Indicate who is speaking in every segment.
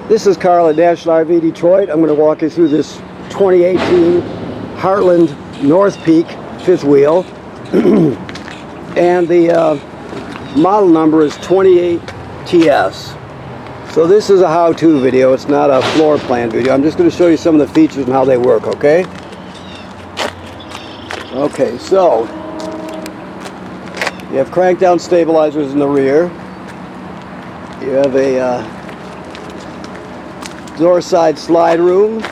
Speaker 1: This is Carl at National RV Detroit. I'm going to walk you through this 2018 Heartland North Peak fifth wheel. And the model number is 28TS. So this is a how-to video. It's not a floor plan video. I'm just going to show you some of the features and how they work, okay? Okay, so you have crank down stabilizers in the rear. You have a door side slide room.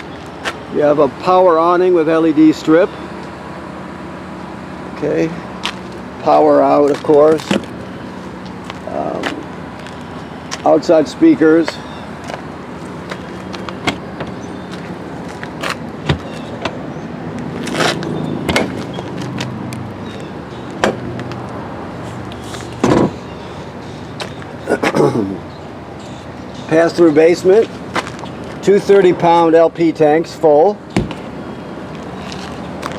Speaker 1: You have a power awning with LED strip. Okay, power out, of course. Outside speakers. Pass-through basement. 230-pound LP tanks full.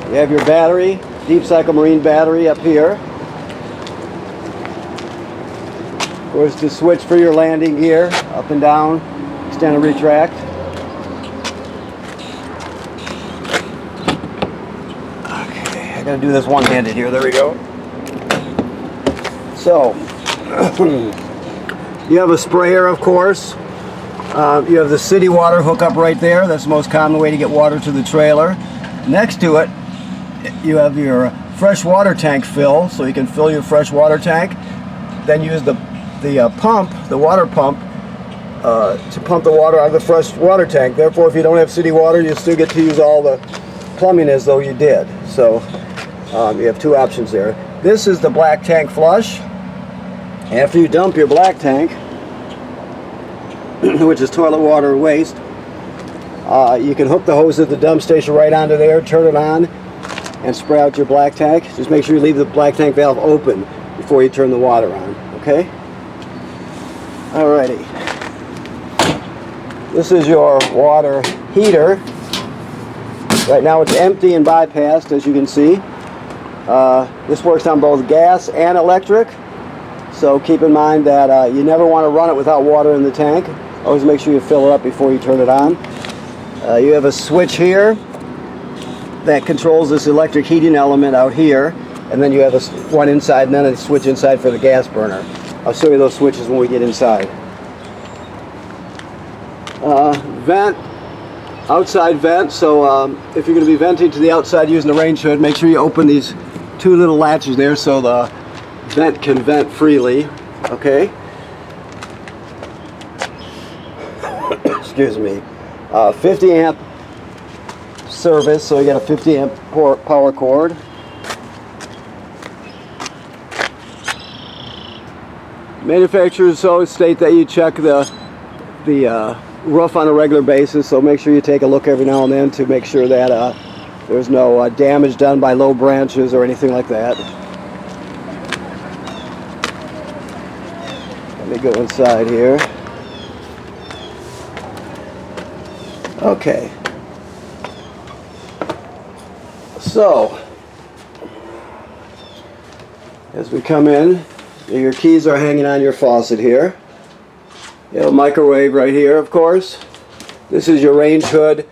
Speaker 1: You have your battery, deep cycle marine battery up here. Of course, the switch for your landing gear, up and down, extend and retract. Okay, I gotta do this one-handed here. There we go. So, you have a sprayer, of course. You have the city water hookup right there. That's the most common way to get water to the trailer. Next to it, you have your fresh water tank fill, so you can fill your fresh water tank. Then use the pump, the water pump, to pump the water out of the fresh water tank. Therefore, if you don't have city water, you still get to use all the plumbing as though you did. So you have two options there. This is the black tank flush. After you dump your black tank, which is toilet water and waste, you can hook the hose at the dump station right onto there, turn it on, and spray out your black tank. Just make sure you leave the black tank valve open before you turn the water on, okay? Alrighty. This is your water heater. Right now it's empty and bypassed, as you can see. This works on both gas and electric. So keep in mind that you never want to run it without water in the tank. Always make sure you fill it up before you turn it on. You have a switch here that controls this electric heating element out here, and then you have one inside and then a switch inside for the gas burner. I'll show you those switches when we get inside. Vent, outside vent. So if you're going to be venting to the outside using the range hood, make sure you open these two little latches there so the vent can vent freely, okay? Excuse me. 50 amp service, so you got a 50 amp power cord. Manufacturers always state that you check the roof on a regular basis, so make sure you take a look every now and then to make sure that there's no damage done by low branches or anything like that. Let me go inside here. Okay. So, as we come in, your keys are hanging on your faucet here. You have a microwave right here, of course. This is your range hood.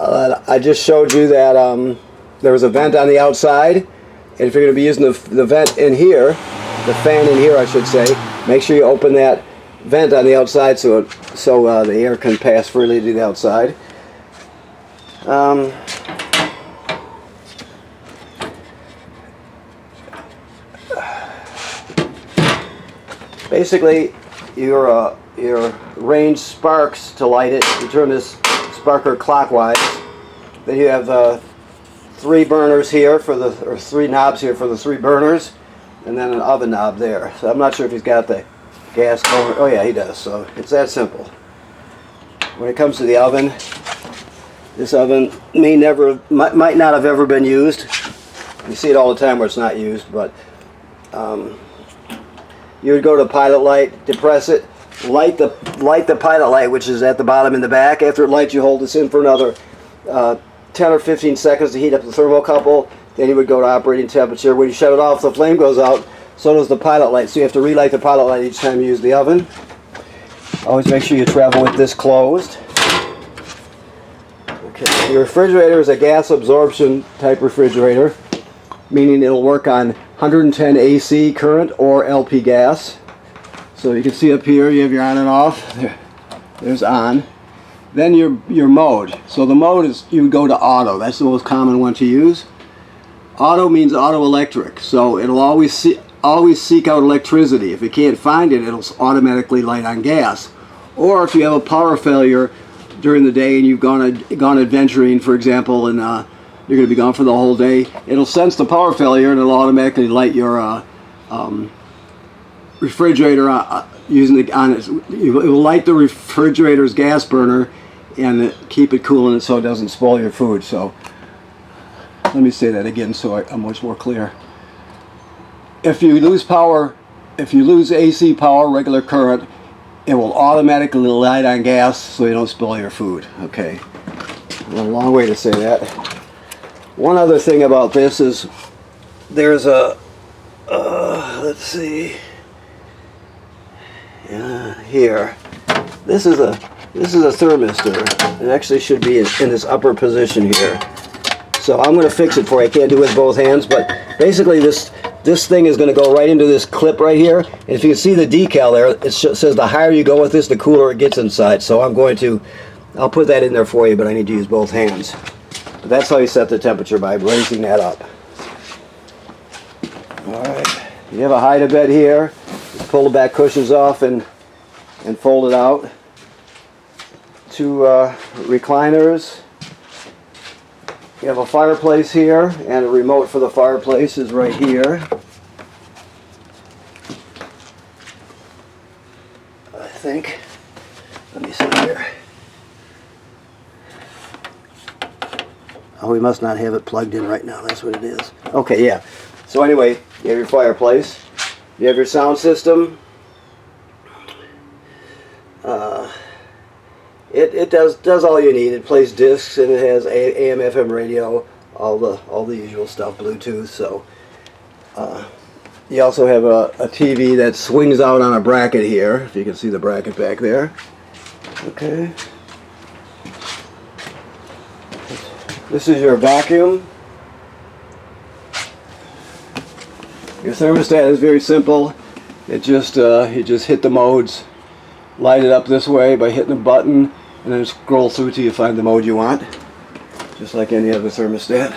Speaker 1: I just showed you that there was a vent on the outside, and if you're going to be using the vent in here, the fan in here I should say, make sure you open that vent on the outside so the air can pass freely to the outside. Basically, your range sparks to light it. You turn this sparker clockwise. Then you have three burners here or three knobs here for the three burners, and then an oven knob there. So I'm not sure if he's got the gas going. Oh yeah, he does. So it's that simple. When it comes to the oven, this oven might not have ever been used. You see it all the time where it's not used, but you would go to pilot light, depress it, light the pilot light, which is at the bottom in the back. After it lights, you hold this in for another 10 or 15 seconds to heat up the thermocouple. Then you would go to operating temperature. When you shut it off, the flame goes out. So does the pilot light. So you have to relight the pilot light each time you use the oven. Always make sure you travel with this closed. Okay. Your refrigerator is a gas absorption type refrigerator, meaning it'll work on 110 AC current or LP gas. So you can see up here you have your on and off. There's on. Then your mode. So the mode is, you go to auto. That's the most common one to use. Auto means auto electric. So it'll always seek out electricity. If it can't find it, it'll automatically light on gas. Or if you have a power failure during the day and you've gone adventuring, for example, and you're going to be gone for the whole day, it'll sense the power failure and it'll automatically light your refrigerator using the it will light the refrigerator's gas burner and keep it cool so it doesn't spoil your food. So let me say that again so I'm much more clear. If you lose power, if you lose AC power, regular current, it will automatically light on gas so you don't spoil your food. Okay, a long way to say that. One other thing about this is there's a let's see, here. This is a thermistor. It actually should be in this upper position here. So I'm going to fix it for you. I can't do it with both hands, but basically this thing is going to go right into this clip right here. And if you can see the decal there, it says the higher you go with this, the cooler it gets inside. So I'll put that in there for you, but I need to use both hands. But that's how you set the temperature, by raising that up. Alright, you have a hide-a-bed here. Just pull the back cushions off and fold it out. Two recliners. You have a fireplace here, and a remote for the fireplace is right here. I think. Let me see here. Oh, we must not have it plugged in right now. That's what it is. Okay, yeah. So anyway, you have your fireplace. You have your sound system. It does all you need. It plays discs and it has AM, FM radio, all the usual stuff, Bluetooth. So you also have a TV that swings out on a bracket here. If you can see the bracket back there. Okay. This is your vacuum. Your thermostat is very simple. It just you just hit the modes, light it up this way by hitting a button, and then scroll through till you find the mode you want, just like any other thermostat.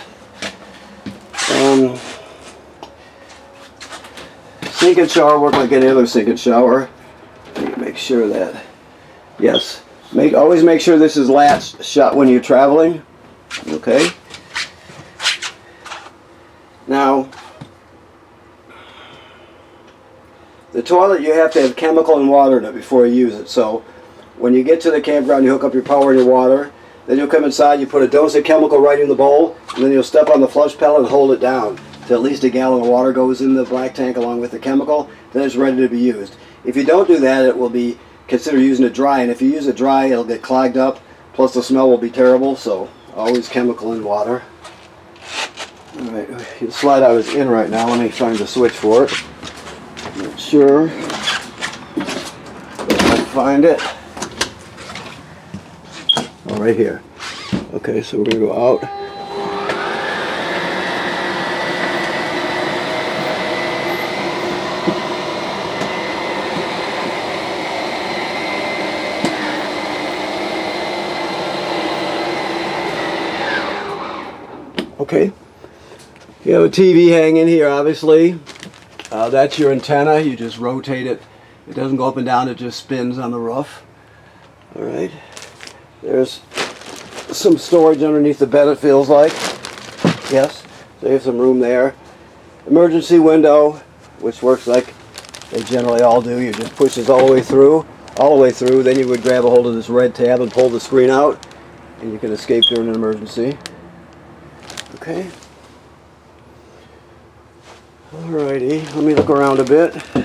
Speaker 1: Sink and shower work like any other sink and shower. Make sure that, yes, always make sure this is latched shut when you're traveling. Okay. Now, the toilet, you have to have chemical and water in it before you use it. So when you get to the campground, you hook up your power and your water. Then you'll come inside, you put a dose of chemical right in the bowl, and then you'll step on the flush pedal and hold it down till at least a gallon of water goes in the black tank along with the chemical. Then it's ready to be used. If you don't do that, it will be considered using it dry, and if you use it dry, it'll get clogged up, plus the smell will be terrible. So always chemical and water. Alright, the slide out is in right now. Let me find the switch for it. Not sure. I'll find it. Oh, right here. Okay, so we're going to go out. Okay. You have a TV hanging here, obviously. That's your antenna. You just rotate it. It doesn't go up and down. It just spins on the roof. All right. There's some storage underneath the bed, it feels like. Yes. So you have some room there. Emergency window, which works like they generally all do. You just push this all the way through. Then you would grab a hold of this red tab and pull the screen out, and you can escape during an emergency. Okay. Alrighty, let me look around a bit. I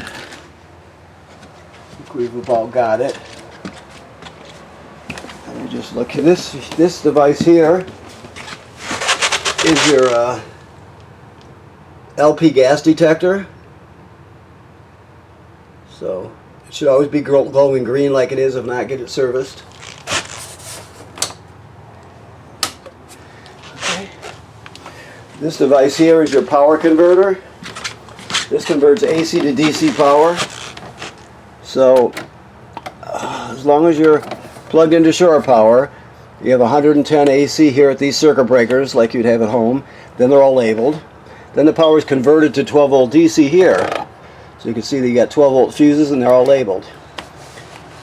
Speaker 1: think we've about got it. Let me just look at this device here is your LP gas detector. So It should always be glowing green like it is if not, get it serviced. Okay. This device here is your power converter. This converts AC to DC power. So as long as you're plugged into shore power, you have 110 AC here at these circuit breakers like you'd have at home. Then they're all labeled. Then the power is converted to 12 volt DC here. So you can see that you got 12 volt fuses and they're all labeled.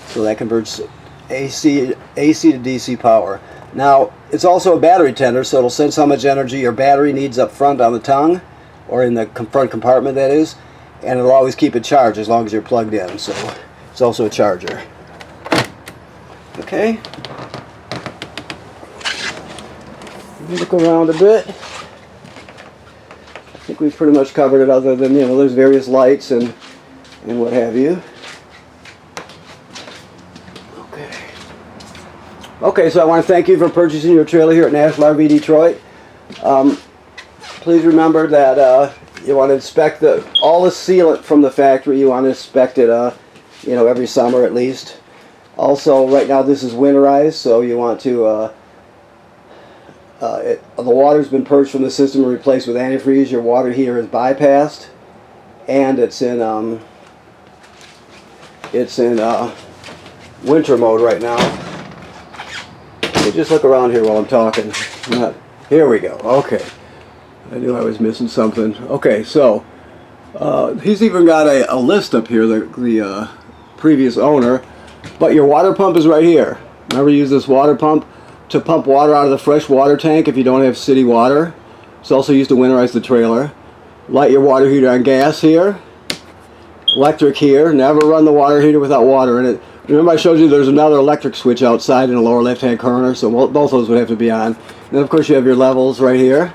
Speaker 1: So that converts AC to DC power. Now it's also a battery tender, so it'll sense how much energy your battery needs up front on the tongue, or in the front compartment that is, and it'll always keep it charged as long as you're plugged in. So it's also a charger. Okay. Let me look around a bit. I think we've pretty much covered it, other than, you know, there's various lights and what have you. Okay, so I want to thank you for purchasing your trailer here at National RV Detroit. Please remember that you want to inspect all the sealant from the factory. You want to inspect it, you know, every summer at least. Also, right now this is winterized, so you want to. The water's been purged from the system and replaced with antifreeze. Your water heater is bypassed, and it's in winter mode right now. So just look around here while I'm talking. Here we go. Okay, I knew I was missing something. Okay, so he's even got a list up here, the previous owner. But your water pump is right here. Remember, use this water pump to pump water out of the fresh water tank if you don't have city water. It's also used to winterize the trailer. Light your water heater on gas here. Electric here. Never run the water heater without water in it. Remember, I showed you there's another electric switch outside in the lower left hand corner, so both those would have to be on. And then of course you have your levels right here.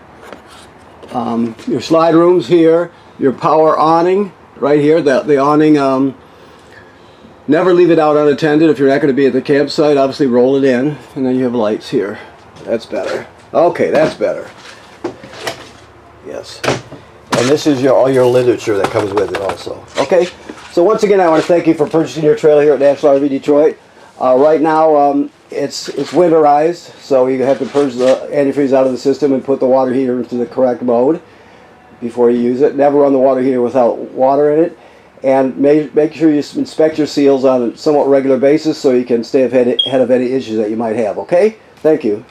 Speaker 1: Your slide rooms here. Your power awning right here. The awning, never leave it out unattended. If you're not going to be at the campsite, obviously roll it in. And then you have lights here. That's better. Okay, that's better. Yes. And this is all your literature that comes with it also. Okay, so once again I want to thank you for purchasing your trailer here at National RV Detroit. Right now it's winterized, so you have to purge the antifreeze out of the system and put the water heater into the correct mode before you use it. Never run the water heater without water in it. And make sure you inspect your seals on a somewhat regular basis so you can stay ahead of any issues that you might have, okay? Thank you.